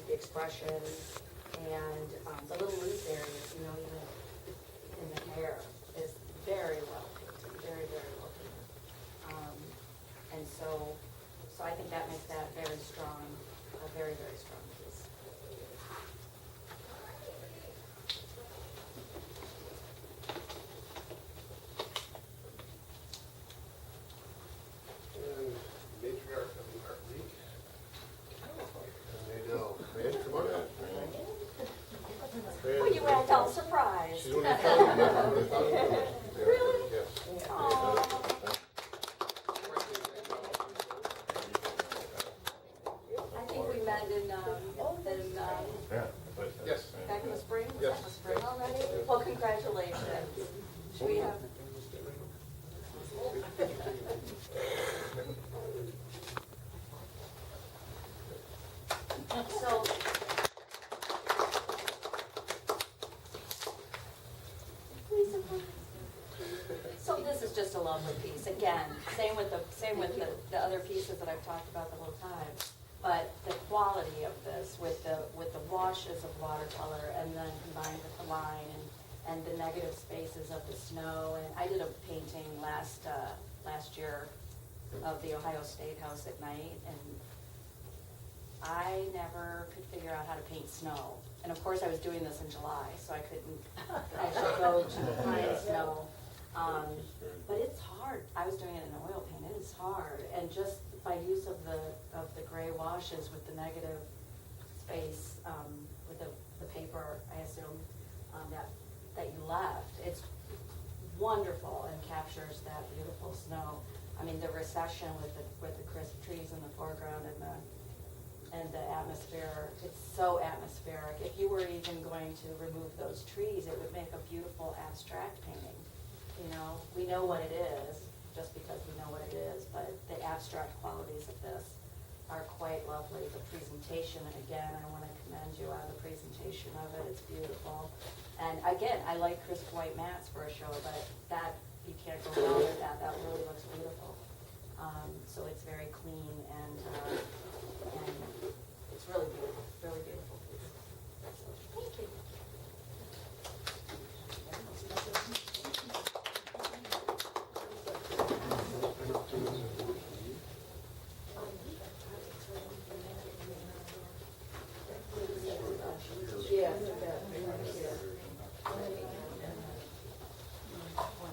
the expression, and the little loose areas, you know, even in the hair is very well painted, very, very well painted. And so I think that makes that very strong, a very, very strong piece. And matriarch of the art league. There you go. Man, come on up. Well, you act all surprised. She's one of the founders. Really? Yes. Aw. I think we met in, Yeah. Yes. back in the spring? Was Yes. that in the spring already? Well, congratulations. Should we have? So. So this is just a lovely piece. Again, same with the other pieces that I've talked about the whole time. But the quality of this with the washes of watercolor and then combined with the line and the negative spaces of the snow. And I did a painting last year of the Ohio State House at night, and I never could figure out how to paint snow. And of course, I was doing this in July, so I couldn't actually go to find snow. But it's hard. I was doing it in oil paint. It is hard, and just by use of the gray washes with the negative space with the paper, I assume that you left. It's wonderful and captures that beautiful snow. I mean, the recession with the crisp trees in the foreground and the atmosphere. It's so atmospheric. If you were even going to remove those trees, it would make a beautiful abstract painting. You know, we know what it is just because we know what it is, but the abstract qualities of this are quite lovely. The presentation, and again, I want to commend you on the presentation of it. It's beautiful. And again, I like crisp white mats for a show, but that, you can't go wrong with that. That really looks beautiful. So it's very clean and it's really beautiful, really beautiful piece. So, thank you.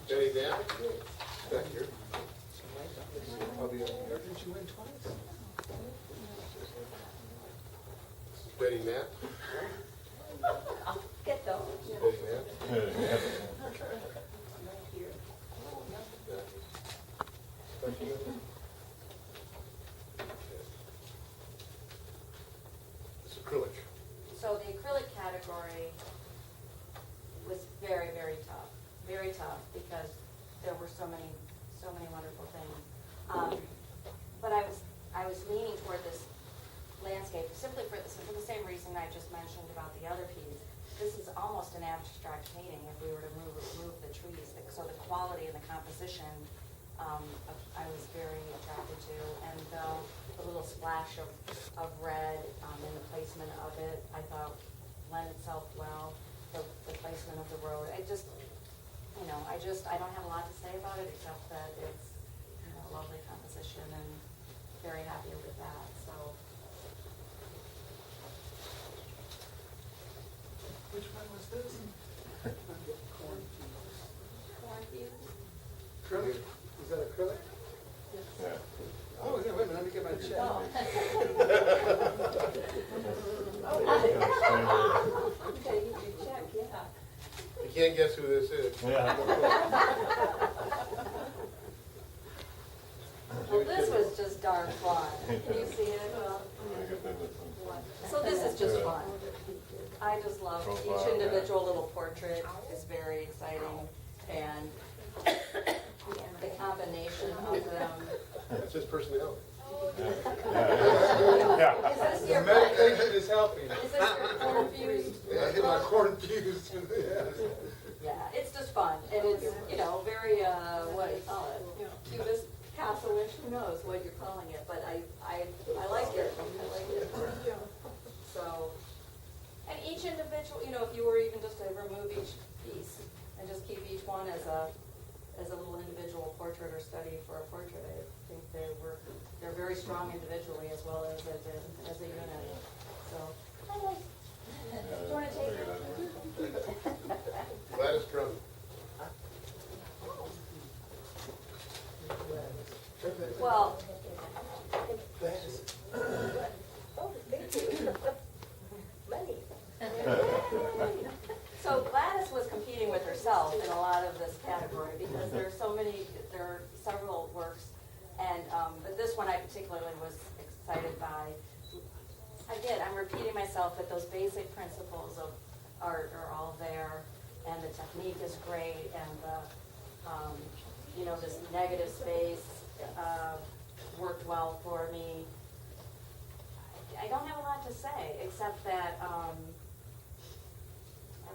Jenny Dan, back here. I'll be up here. Did you win twice? Betty Knapp. I'll get those. Betty Knapp. Thank you. It's acrylic. So the acrylic category was very, very tough because there were so many wonderful things. But I was leaning toward this landscape simply for the same reason I just mentioned about the other piece. This is almost an abstract painting if we were to remove the trees. So the quality and the composition, I was very attracted to, and the little splash of red in the placement of it, I thought lent itself well. The placement of the road, I don't have a lot to say about it except that it's a lovely composition and very happy with that. So. Which one was this? Cornfield? Acrylic? Is that acrylic? Yeah. Oh, yeah, wait a minute, let me get my check. Oh. Okay, you can check, yeah. You can't guess who this is. Yeah. Well, this was just darn fun. Can you see it? Well, so this is just fun. I just love each individual little portrait is very exciting, and the combination of them. That's his personality. Yeah. Is this The your medication is helping. Is this your cornfused? Yeah, I hit my corn fuse. Yes. Yeah, it's just fun, and it's, very, what do you call it? Cubist, Picasso-ish, who knows what you're calling it, but I like it. I like it. So, you know, if you were even just to remove each piece and just keep each one as a little individual portrait or study for a portrait, I think they're very strong individually as well as a unit, so. Do you wanna take it? Gladys Drum. Well, Oh, thank you. Money. so Gladys was competing with herself in a lot of this category because there are several works, and, but this one I particularly was excited by. Again, I'm repeating myself, but those basic principles of art are all there, and the technique is great, and the, you know, this negative space, worked well for me. I don't have a lot to say, except that, I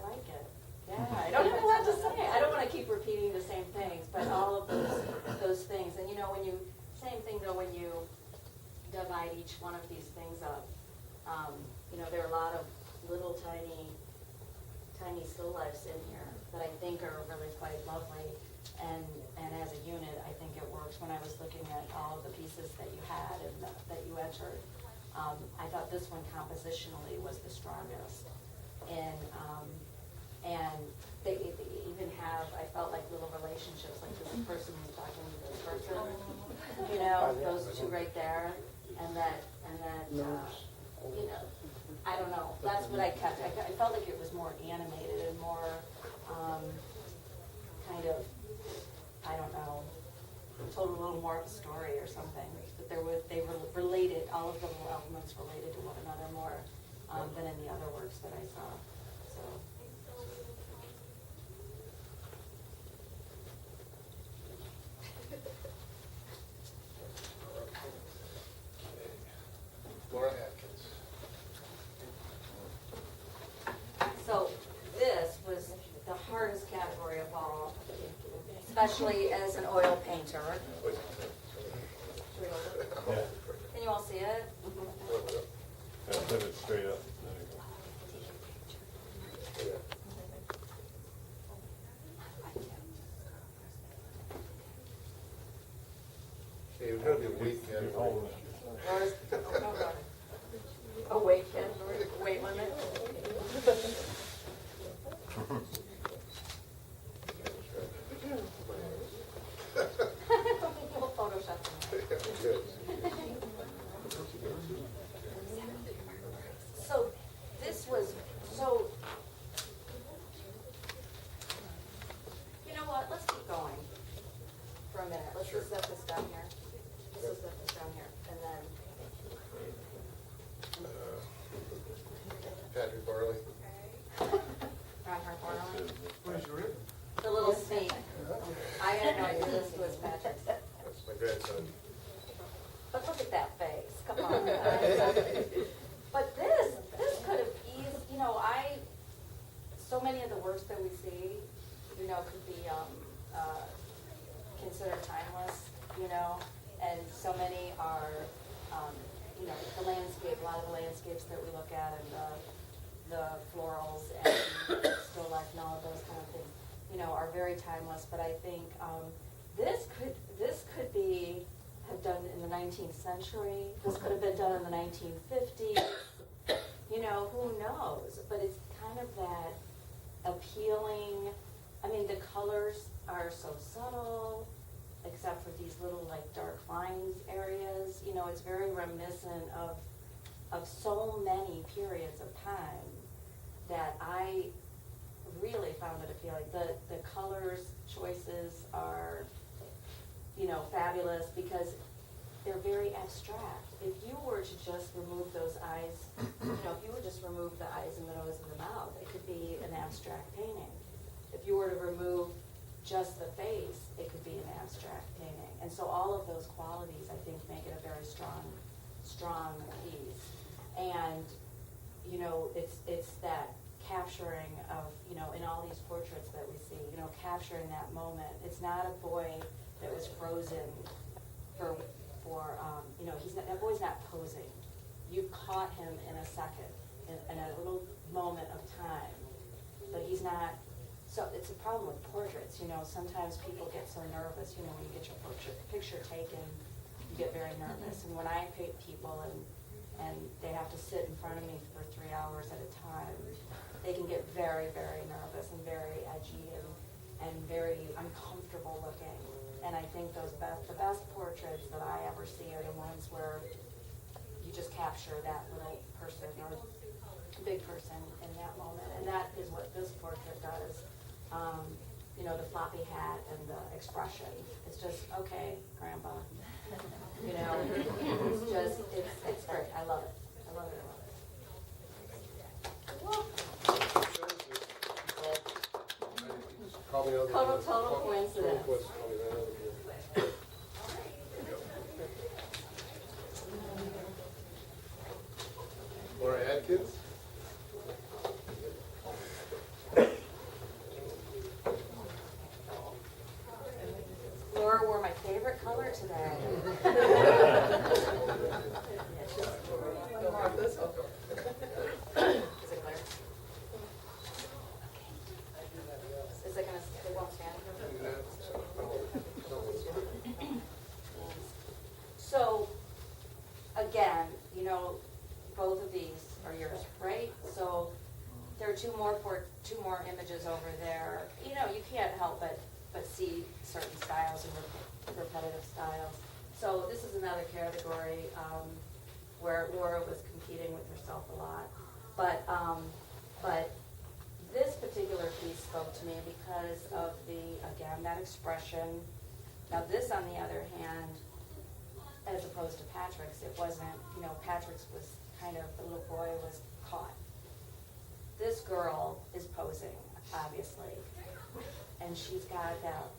like it. Yeah, I don't have a lot to say. I don't wanna keep repeating the same things, but all of those things, and you know, same thing though, when you divide each one of these things up, you know, there are a lot of little tiny still lifes in here that I think are really quite lovely, and as a unit, I think it works. When I was looking at all of the pieces that you had and that you entered, I thought this one compositionally was the strongest. And they even have, I felt like little relationships, like this person was talking to this person, you know, those two right there, and that, you know, I don't know, that's what I kept. I felt like it was more animated and more, kind of, I don't know, told a little more of a story or something. But they were related, all of the little elements related to one another more than in the other works that I saw. So. Laura Atkins. So this was the hardest category of all, especially as an oil painter. Should we hold it? Yeah. Can you all see it? Yeah, put it straight up. There you go. Hey, it would have to be a weight You're category. holding it. Laura's, oh, weight category, weight limit? We'll Photoshop them. Good. So this was, so, you know what, let's keep going for a minute. Let's just set this down here. Let's just set this down here, and then, Patrick Barley. Reinhard Bornemann. Where's your ribbon? The little sneak. I had no idea this was Patrick's. That's my grandson. But look at that face, come on, guys. But this could have eased, you know, so many of the works that we see, you know, could be, considered timeless, you know, and so many are, you know, the landscape, a lot of the landscapes that we look at, and the florals and still life and all of those kind of things, you know, are very timeless, but I think, this could be, have done in the 19th century, this could have been done in the 1950s, you know, who knows, but it's kind of that appealing, I mean, the colors are so subtle, except for these little like dark lines areas, you know, it's very reminiscent of so many periods of time that I really found it appealing. The colors choices are, you know, fabulous because they're very abstract. If you were to just remove those eyes, you know, if you would just remove the eyes and the nose and the mouth, it could be an abstract painting. If you were to remove just the face, it could be an abstract painting. And so all of those qualities, I think, make it a very strong piece. And, you know, it's that capturing of, you know, in all these portraits that we see, you know, capturing that moment. It's not a boy that was frozen for you know, that boy's not posing. You caught him in a second, in a little moment of time, but he's not, so it's a problem with portraits, you know, sometimes people get so nervous, you know, when you get your picture taken, you get very nervous, and when I paint people and they have to sit in front of me for 3 hours at a time, they can get very, very nervous and very edgy and very uncomfortable looking. And I think the best portraits that I ever see are the ones where you just capture that little person or big person in that moment. And that is what this portrait does. You know, the floppy hat and the expression. It's just, okay, grandpa. You know, it's just, it's great. I love it. I love it. I love it. Call me out. Total coincidence. Call me right over here. Laura Atkins? Laura wore my favorite color today. Is it clear? Is it gonna, it won't stand? So, again, you know, both of these are yours, right? So, there are two more images over there. You know, you can't help but see certain styles and repetitive styles. So this is another category where Laura was competing with herself a lot. But this particular piece spoke to me because of again, that expression. Now this, on the other hand, as opposed to Patrick's, it wasn't, you know, Patrick's was kind of, the little boy was caught. This girl is posing, obviously, and she's got that,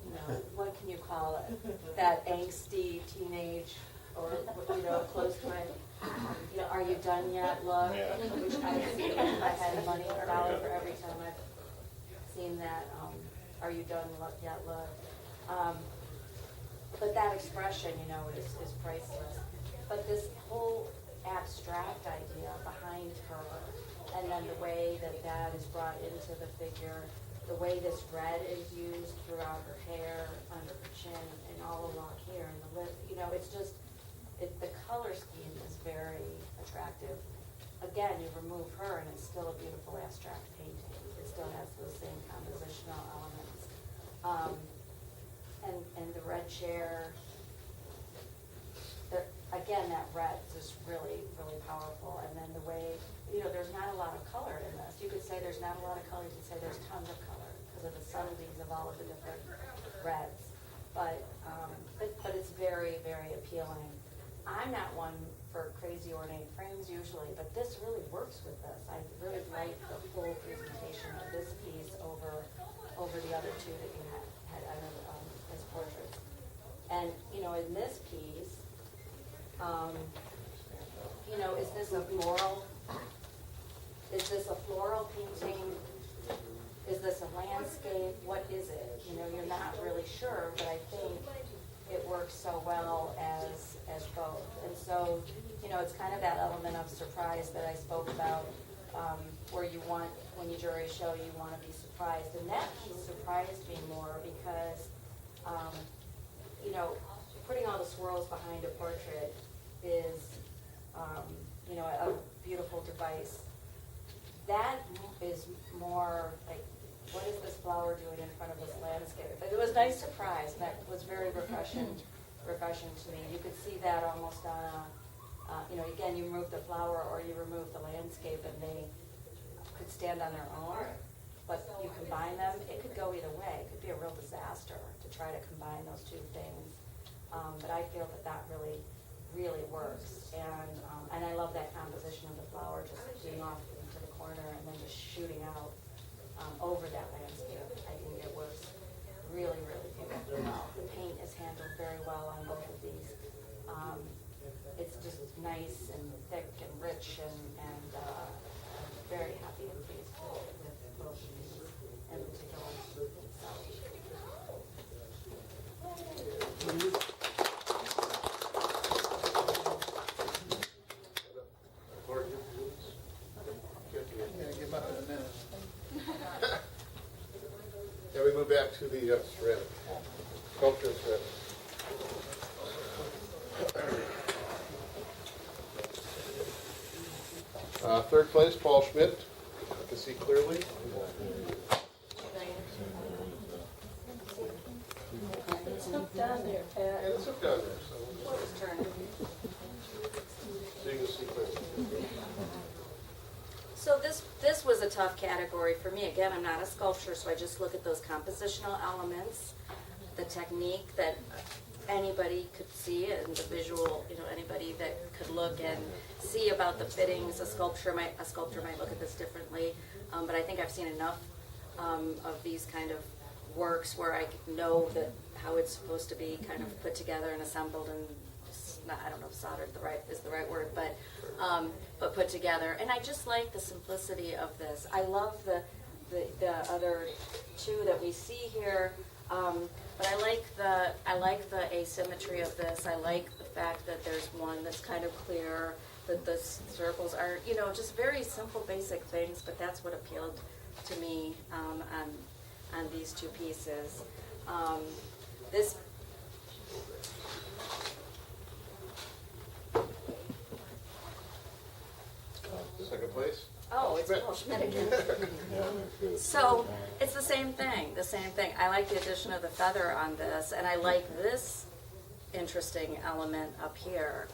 you know, what can you call it? That angsty teenage, or, you know, close to it, you know, are you done yet look? Yeah. Which I see if I had money for dollar for every time I've seen that, are you done yet look? But that expression, you know, is priceless. But this whole abstract idea behind her, and then the way that is brought into the figure, the way this red is used throughout her hair, under her chin, and all along here, and the lip, you know, it's just, the color scheme is very attractive. Again, you remove her, and it's still a beautiful abstract painting. It still has those same compositional elements. And the red chair, again, that red is just really, really powerful. And then the way, you know, there's not a lot of color in this. You could say there's not a lot of color, you could say there's tons of color because of the subtleties of all of the different reds. But it's very, very appealing. I'm not one for crazy ornate frames usually, but this really works with this. I really like the full presentation of this piece over the other two that you had as portraits. And, you know, in this piece, you know, is this a floral? Is this a floral painting? Is this a landscape? What is it? You know, you're not really sure, but I think it works so well as both. And so, you know, it's kind of that element of surprise that I spoke about, where you want, when you jury show, you want to be surprised. And that piece surprised me more because, you know, putting all the swirls behind a portrait is, you know, a beautiful device. That is more like, what is this flower doing in front of this landscape? But it was a nice surprise. That was very refreshing to me. You could see that almost on a, you know, again, you remove the flower or you remove the landscape and they could stand on their own. But you combine them, it could go either way. It could be a real disaster to try to combine those two things. But I feel that really, really works. And I love that composition of the flower just being off into the corner and then just shooting out over that landscape. I think it works really, really well. The paint is handled very well on both of these. It's just nice and thick and rich, and I'm very happy and pleased with both of these in particular. Laura, give yours. we move back to the ceramic, sculpture and ceramic. Third place, Paul Schmidt. I can see clearly. Look down there, And Pat. it's up down there, so you can see clearly. So this was a tough category for me. Again, I'm not a sculptor, so I just look at those compositional elements, the technique that anybody could see, and the visual, anybody that could look and see about the fittings. A sculptor might look at this differently, but I think I've seen enough of these kind of works where I know that how it's supposed to be kind of put together and assembled and I don't know if soldered is the right word, but put together. And I just like the simplicity of this. I love the other two that we see here, but I like the asymmetry of this. I like the fact that there's one that's kind of clear, that the circles are, just very simple, basic things. But that's what appealed to me on these two pieces. This. Second place? Oh, it's Paul Schmidt again. So it's the same thing. I like the addition of the feather on this, and I like this interesting element up here.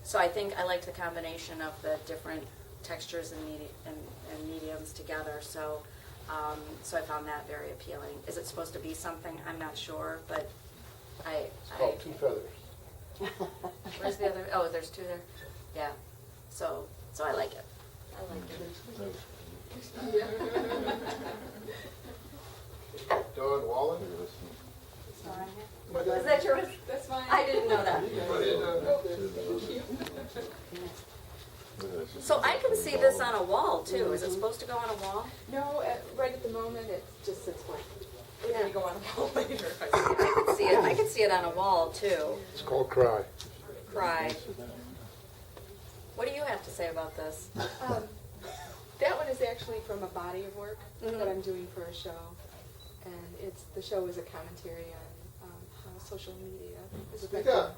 So I think I liked the combination of the different textures and mediums together. So I found that very appealing. Is it supposed to be something? I'm not sure, but It's called Two Feathers. Where's the other? Oh, there's two there. Yeah. So I like it. Dawn Wallen? Is that yours? That's fine. I didn't know that. So I can see this on a wall too. Is it supposed to go on a wall? No, right at the moment, it just sits blank. It's gonna go on a wall later. I can see it. I can see it on a wall too. It's called Cry. Cry. What do you have to say about this? That one is actually from a body of work that I'm doing for a show, and the show is a commentary on how social media is Speak affecting. up.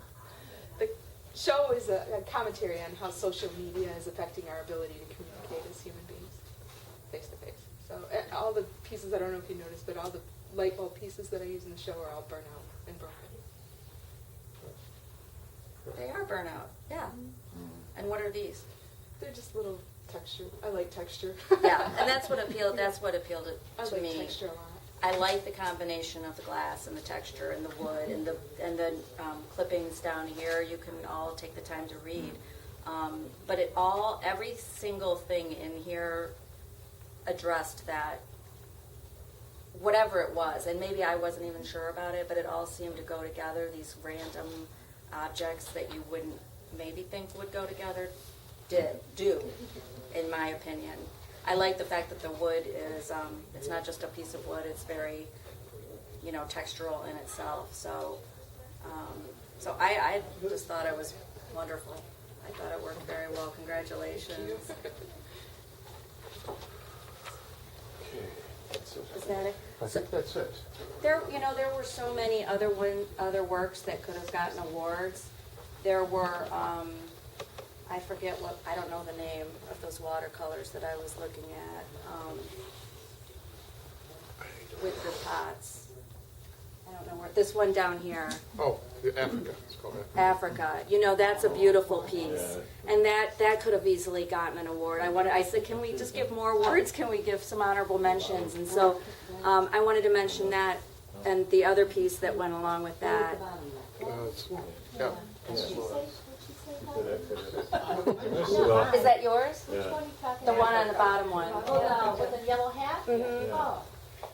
The show is a commentary on how social media is affecting our ability to communicate as human beings, face to face. So all the pieces, I don't know if you noticed, but all the light bulb pieces that I use in the show are all burnt out and broken. They are burnout. Yeah. And what are these? They're just little texture. I like texture. Yeah, and that's what appealed. That's what appealed I to like me. texture a lot. I like the combination of the glass and the texture and the wood and the clippings down here. You can all take the time to read, but every single thing in here addressed that, whatever it was, and maybe I wasn't even sure about it, but it all seemed to go together. These random objects that you wouldn't maybe think would go together do, in my opinion. I like the fact that the wood is, it's not just a piece of wood, it's very, textural in itself. So I just thought it was wonderful. I thought it worked very well. Congratulations. Is that it? I think that's it. There were so many other works that could have gotten awards. There were, I forget I don't know the name of those watercolors that I was looking at, with the pots. I don't know this one down here, Oh, Africa, it's called Africa. Africa. That's a beautiful piece. And that could have easily gotten an award. I said, can we just give more awards? Can we give some honorable mentions? And so I wanted to mention that and the other piece that went along with that. Yeah. Is that yours? Yeah. The one on the bottom one. With the yellow hat? Oh.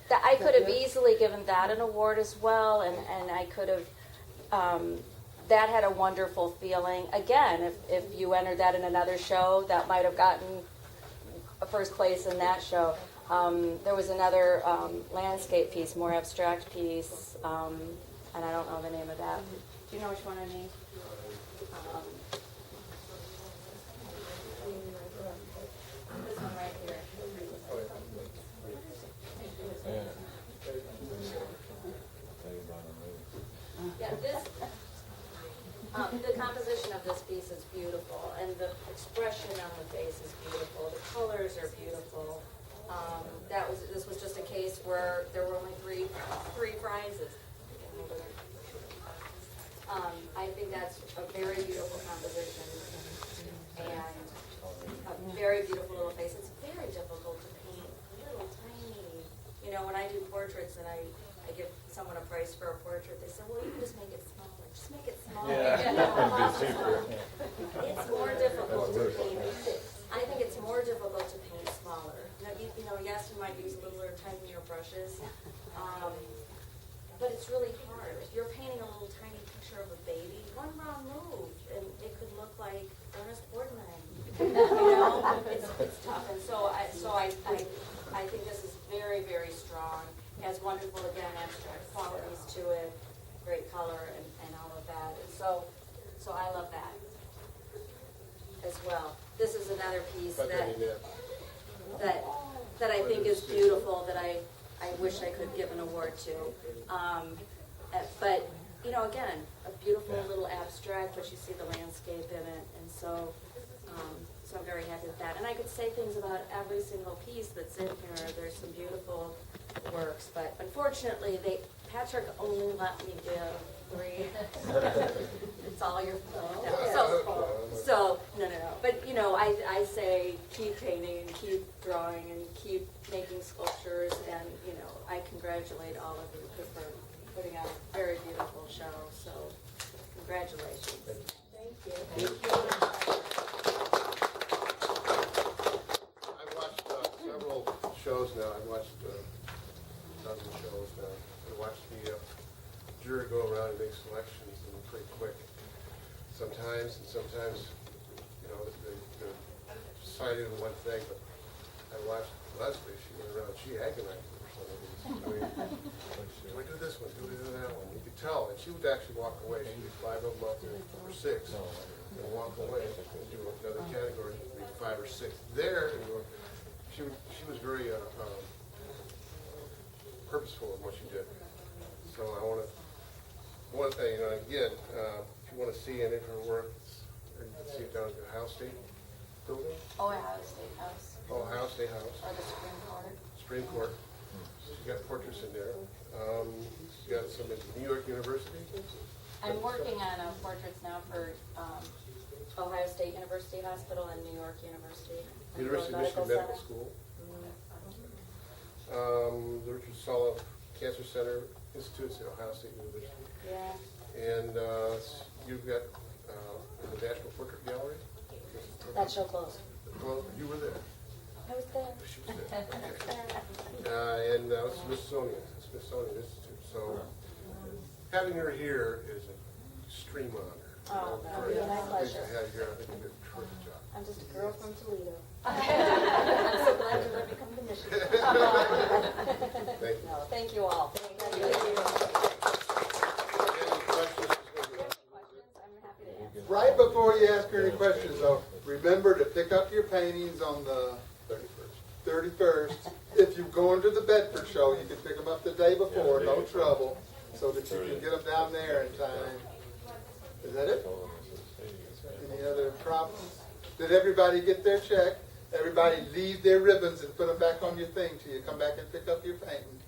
That I could have easily given that an award as well, and I could have, that had a wonderful feeling. Again, if you entered that in another show, that might have gotten a first place in that show. There was another landscape piece, more abstract piece, and I don't know the name of that. Do you know which one I mean? This one right here. composition of this piece is beautiful, and the expression on the face is beautiful, the colors are beautiful. This was just a case where there were only three prizes. I think that's a very beautiful composition, and a very beautiful little face. It's very difficult to paint, little tiny. You know, when I do portraits and I give someone a price for a portrait, they say, well, you can just make it smaller. Just make it smaller. It's more difficult to paint. I think it's more difficult to paint smaller. You know, yes, you might use littler, tinier brushes, but it's really hard. If you're painting a little tiny picture of a baby, one wrong move, and it could look like Ernest Borgnine. You know, it's tough. And so I think this is very, very strong. It has wonderful, again, abstract qualities to it, great color and all of that. And so I love that as well. This is another piece that I think is beautiful, that I wish I could give an award to. But, you know, again, a beautiful little abstract, but you see the landscape in it, and so I'm very happy with that. And I could say things about every single piece that's in here. There's some beautiful works, but unfortunately, Patrick only let me give 3. It's all your fault. So no. But you know, I say keep painting and keep drawing and keep making sculptures, and you know, I congratulate all of you for putting on a very beautiful show. So congratulations. Thank you. I've watched several shows now. I've watched a dozen shows now. I watched the jury go around and make selections, and pretty quick sometimes, and sometimes, you know, they're deciding on one thing, but I watched Leslie. She went around, she agonized over some of these. Do we do this one? Do we do that one? You could tell, and she would actually walk away. She'd do 5 of them up there, or 6, and walk away and do another category, maybe 5 or 6 there. And she was very purposeful in what she did. So I want to, one thing, you know, again, if you want to see any of her work, you can see it down at the Ohio State building. Ohio State House. Ohio State House. Or the Supreme Court. Supreme Court. She's got portraits in there. She's got some at New York University. I'm working on portraits now for Ohio State University Hospital and New York University. University of Michigan Medical School. The Richard Sala Cancer Center Institute at Ohio State University. Yeah. And you've got in the National Portrait Gallery. That show closed. Well, you were there. I was there. She was there. Okay. And Smithsonian Institute. So having her here is an extreme honor. Oh, that would be my Pleased pleasure. to have you here. I think you did a terrific job. I'm just a girl from Toledo. I'm so glad you let me come to Michigan. Thank you. No, thank you all. Thank you. Any questions? I'm happy to answer. Right before you ask her any questions, though, remember to pick up your paintings on the 31st. If you go into the Bedford show, you can pick them up the day before, no trouble, so that you can get them down there in time. Is that it? Any other problems? Did everybody get their check? Everybody leave their ribbons and put them back on your thing till you come back and pick up your painting.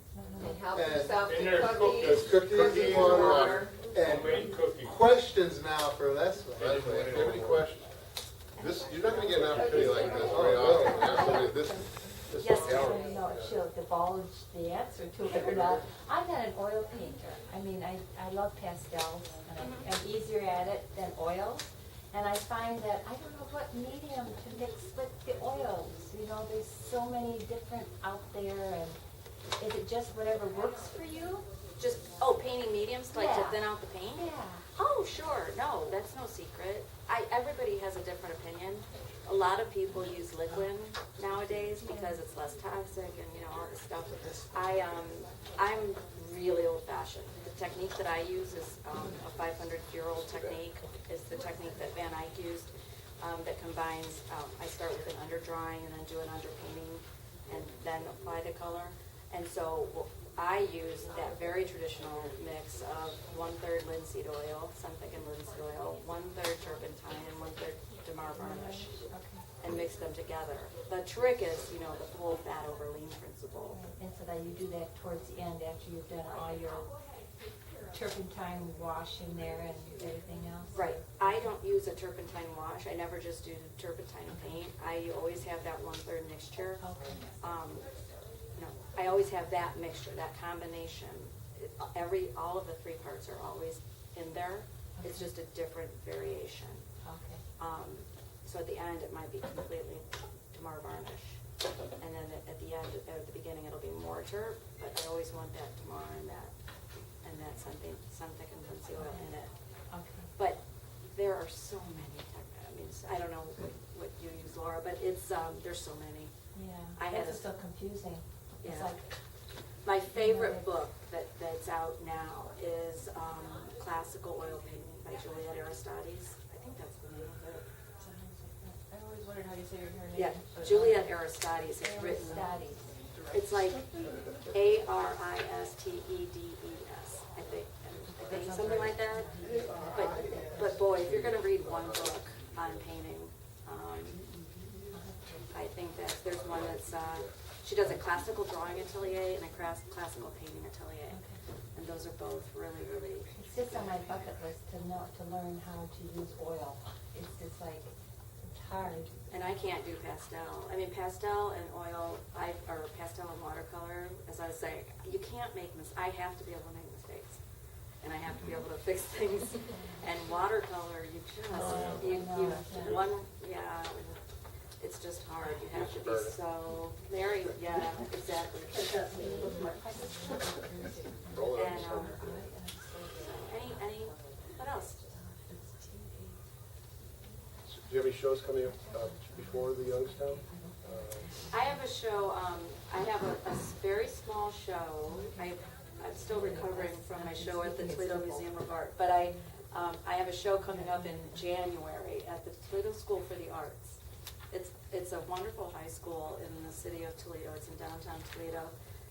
And help And- yourself And to there's cookies. Cookies and water. And Homemade cookies. questions now for Leslie. By the way, if you have any questions, you're not going to get an opportunity like this very often. To have somebody this Yes, gallery. You know if she'll divulge the answer to it or not. I'm not an oil painter. I mean, I love pastels, and I'm easier at it than oils. And I find that I don't know what medium to mix with the oils. You know, there's so many different out there, and is it just whatever works for you? Just, painting mediums, like to Yeah. thin out the paint? Yeah. Oh, sure. No, that's no secret. Everybody has a different opinion. A lot of people use liquid nowadays because it's less toxic and, you know, all this stuff. I'm really old-fashioned. The technique that I use is a 500-year-old technique. It's the technique that Van Eyck used that combines, I start with an underdrawing and then do an underpainting and then apply the color. And so I use that very traditional mix of 1/3 linseed oil, sunthickened linseed oil, 1/3 turpentine, and 1/3 Damar varnish, and mix them together. The trick is, you know, the full fat over lean principle. And so that you do that towards the end after you've done all your turpentine wash in there and everything else? Right. I don't use a turpentine wash. I never just do turpentine paint. I always have that 1/3 mixture. Okay. No, I always have that mixture, that combination. All of the three parts are always in there. It's just a different variation. Okay. So at the end, it might be completely Damar varnish. And then at the end, at the beginning, it'll be more turp, but I always want that Damar and that sunthickened linseed oil in it. Okay. But there are so many, I mean, I don't know what you use, Laura, but it's, there's so many. Yeah. I had That's a- so confusing. It's Yeah. like, My favorite book that's out now is Classical Oil Painting by Juliet Aristides. I think that's the name of it. I always wondered how you say your name. Yeah, Juliet Aristides has written, studies. it's like Aristedes, I think, something like that. But boy, if you're gonna read one book on painting, I think that there's one that's, she does a classical drawing atelier and a classical painting atelier. And those are both really, really, It sits on my bucket list to learn how to use oil. It's just like, it's hard. and I can't do pastel. I mean, pastel and oil, or pastel and watercolor, as I was saying, you can't make I have to be able to make mistakes. And I have to be able to fix things. And watercolor, you just, it's just hard. You have to be so, very, yeah, exactly. Roll it And, up. what else? Do you have any shows coming up before the Youngstown? I have a show, I have a very small show. I'm still recovering from my show at the Toledo Museum of Art, but I have a show coming up in January at the Toledo School for the Arts. It's a wonderful high school in the city of Toledo. It's in downtown Toledo,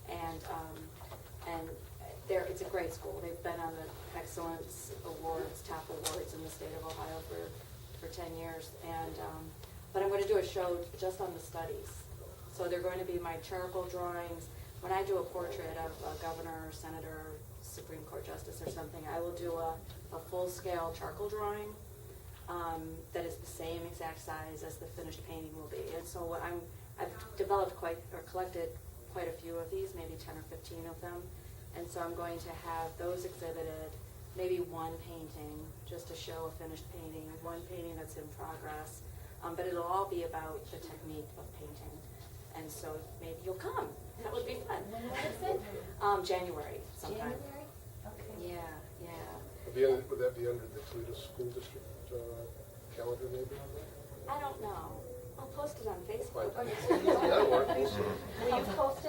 and it's a great school. They've been on the Excellence Awards, top awards in the state of Ohio for 10 years, and but I'm going to do a show just on the studies. So they're going to be my charcoal drawings. When I do a portrait of a governor, senator, Supreme Court justice, or something, I will do a full-scale charcoal drawing that is the same exact size as the finished painting will be. And so I've collected quite a few of these, maybe 10 or 15 of them. And so I'm going to have those exhibited, maybe one painting, just to show a finished painting, one painting that's in progress. But it'll all be about the technique of painting. And so maybe you'll come. That would be fun. When is it? January sometime. January? Okay. Yeah. Would that be under the Toledo School District calendar maybe? I don't know. I'll post it on Facebook. That'll work. We'll see. Will you post it